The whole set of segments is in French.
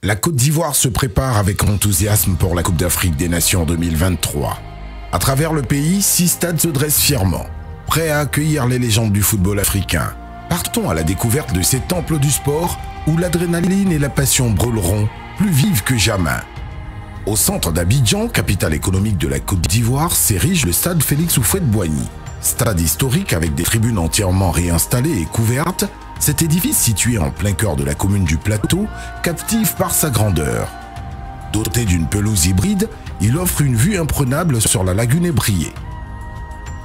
La Côte d'Ivoire se prépare avec enthousiasme pour la Coupe d'Afrique des Nations 2023. À travers le pays, 6 stades se dressent fièrement, prêts à accueillir les légendes du football africain. Partons à la découverte de ces temples du sport où l'adrénaline et la passion brûleront plus vives que jamais. Au centre d'Abidjan, capitale économique de la Côte d'Ivoire, s'érige le stade Félix Houphouët-Boigny. Stade historique avec des tribunes entièrement réinstallées et couvertes, cet édifice situé en plein cœur de la commune du Plateau captive par sa grandeur. Doté d'une pelouse hybride, il offre une vue imprenable sur la lagune ébriée.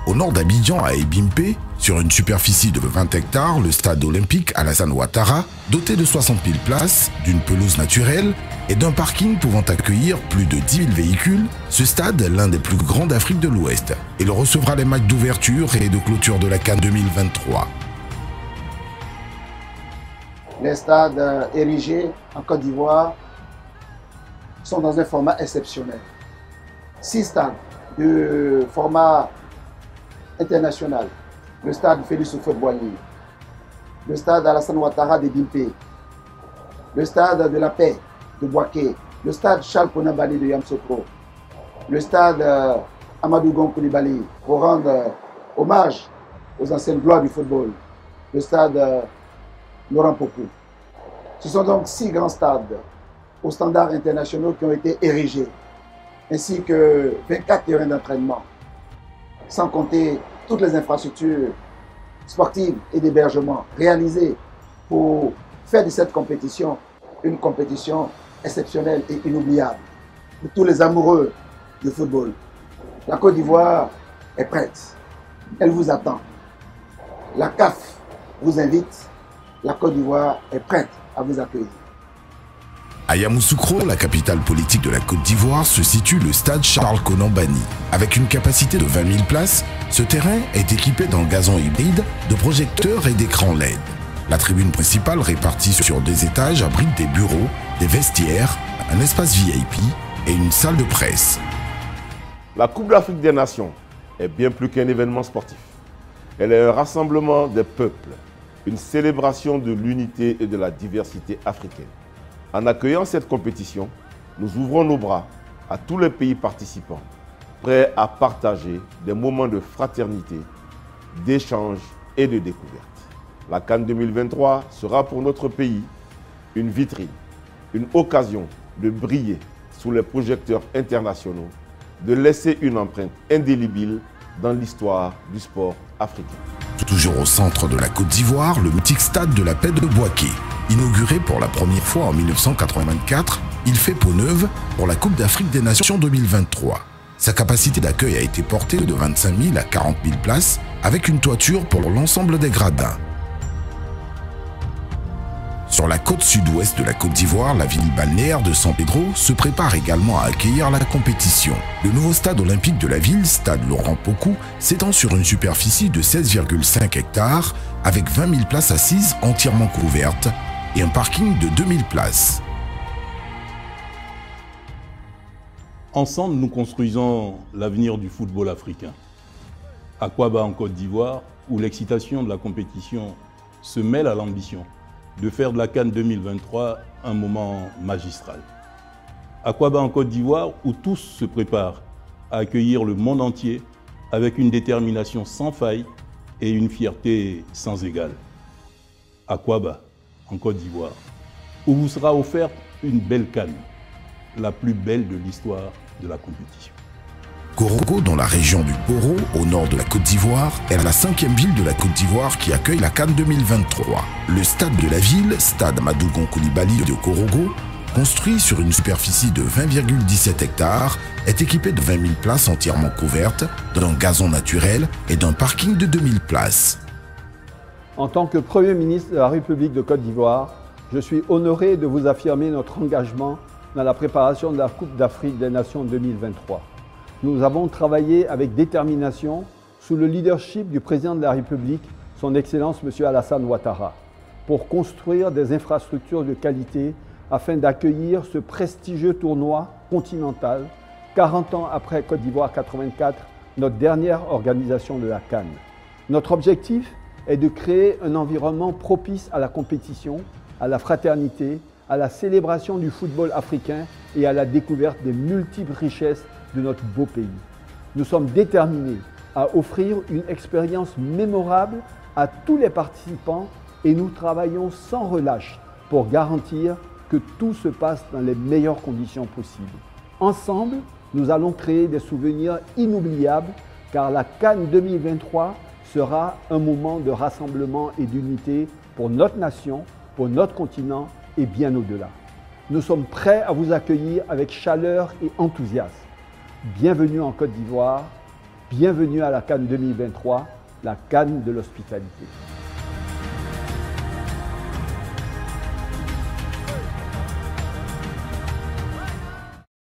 Au nord d'Abidjan, à Ebimpe, sur une superficie de 20 hectares, le stade olympique Alassane Ouattara, doté de 60 000 places, d'une pelouse naturelle et d'un parking pouvant accueillir plus de 10 000 véhicules, ce stade, l'un des plus grands d'Afrique de l'Ouest, il recevra les matchs d'ouverture et de clôture de la CAN 2023. Les stades érigés en Côte d'Ivoire sont dans un format exceptionnel. 6 stades de format international. Le stade Félix Houphouët-Boigny, le stade Alassane Ouattara de Bimpe, le stade de la Paix de Bouaké, le stade Charles Konan-Banny de Yamoussoukro, le stade Amadou Gon Coulibaly pour rendre hommage aux anciennes gloires du football, le stade Laurent Pokou. Ce sont donc 6 grands stades aux standards internationaux qui ont été érigés, ainsi que 24 terrains d'entraînement, sans compter toutes les infrastructures sportives et d'hébergement réalisées pour faire de cette compétition une compétition exceptionnelle et inoubliable pour tous les amoureux du football. La Côte d'Ivoire est prête, elle vous attend. La CAF vous invite, la Côte d'Ivoire est prête à vous accueillir. À Yamoussoukro, la capitale politique de la Côte d'Ivoire, se situe le stade Charles Konan-Banny. Avec une capacité de 20 000 places, ce terrain est équipé d'un gazon hybride, de projecteurs et d'écrans LED. La tribune principale, répartie sur 2 étages, abrite des bureaux, des vestiaires, un espace VIP et une salle de presse. La Coupe d'Afrique des Nations est bien plus qu'un événement sportif. Elle est un rassemblement des peuples, une célébration de l'unité et de la diversité africaine. En accueillant cette compétition, nous ouvrons nos bras à tous les pays participants, prêts à partager des moments de fraternité, d'échange et de découverte. La CAN 2023 sera pour notre pays une vitrine, une occasion de briller sous les projecteurs internationaux, de laisser une empreinte indélébile dans l'histoire du sport africain. Toujours au centre de la Côte d'Ivoire, le mythique stade de la Paix de Bouaké. Inauguré pour la première fois en 1984, il fait peau neuve pour la Coupe d'Afrique des Nations 2023. Sa capacité d'accueil a été portée de 25 000 à 40 000 places, avec une toiture pour l'ensemble des gradins. Sur la côte sud-ouest de la Côte d'Ivoire, la ville balnéaire de San Pedro se prépare également à accueillir la compétition. Le nouveau stade olympique de la ville, stade Laurent Pokou, s'étend sur une superficie de 16,5 hectares avec 20 000 places assises entièrement couvertes et un parking de 2000 places. Ensemble, nous construisons l'avenir du football africain. Akwaba en Côte d'Ivoire, où l'excitation de la compétition se mêle à l'ambition de faire de la CAN 2023 un moment magistral. Akwaba en Côte d'Ivoire, où tous se préparent à accueillir le monde entier avec une détermination sans faille et une fierté sans égale. Akwaba en Côte d'Ivoire, où vous sera offerte une belle CAN, la plus belle de l'histoire de la compétition. Korogo, dans la région du Poro, au nord de la Côte d'Ivoire, est la 5e ville de la Côte d'Ivoire qui accueille la CAN 2023. Le stade de la ville, stade Amadou Gon Coulibaly de Korogo, construit sur une superficie de 20,17 hectares, est équipé de 20 000 places entièrement couvertes, d'un gazon naturel et d'un parking de 2000 places. En tant que Premier ministre de la République de Côte d'Ivoire, je suis honoré de vous affirmer notre engagement dans la préparation de la Coupe d'Afrique des Nations 2023. Nous avons travaillé avec détermination sous le leadership du président de la République, son Excellence M. Alassane Ouattara, pour construire des infrastructures de qualité afin d'accueillir ce prestigieux tournoi continental, 40 ans après Côte d'Ivoire 84, notre dernière organisation de la CAN. Notre objectif est de créer un environnement propice à la compétition, à la fraternité, à la célébration du football africain et à la découverte des multiples richesses de notre beau pays. Nous sommes déterminés à offrir une expérience mémorable à tous les participants et nous travaillons sans relâche pour garantir que tout se passe dans les meilleures conditions possibles. Ensemble, nous allons créer des souvenirs inoubliables car la CAN 2023 sera un moment de rassemblement et d'unité pour notre nation, pour notre continent et bien au-delà. Nous sommes prêts à vous accueillir avec chaleur et enthousiasme. Bienvenue en Côte d'Ivoire, bienvenue à la CAN 2023, la CAN de l'hospitalité.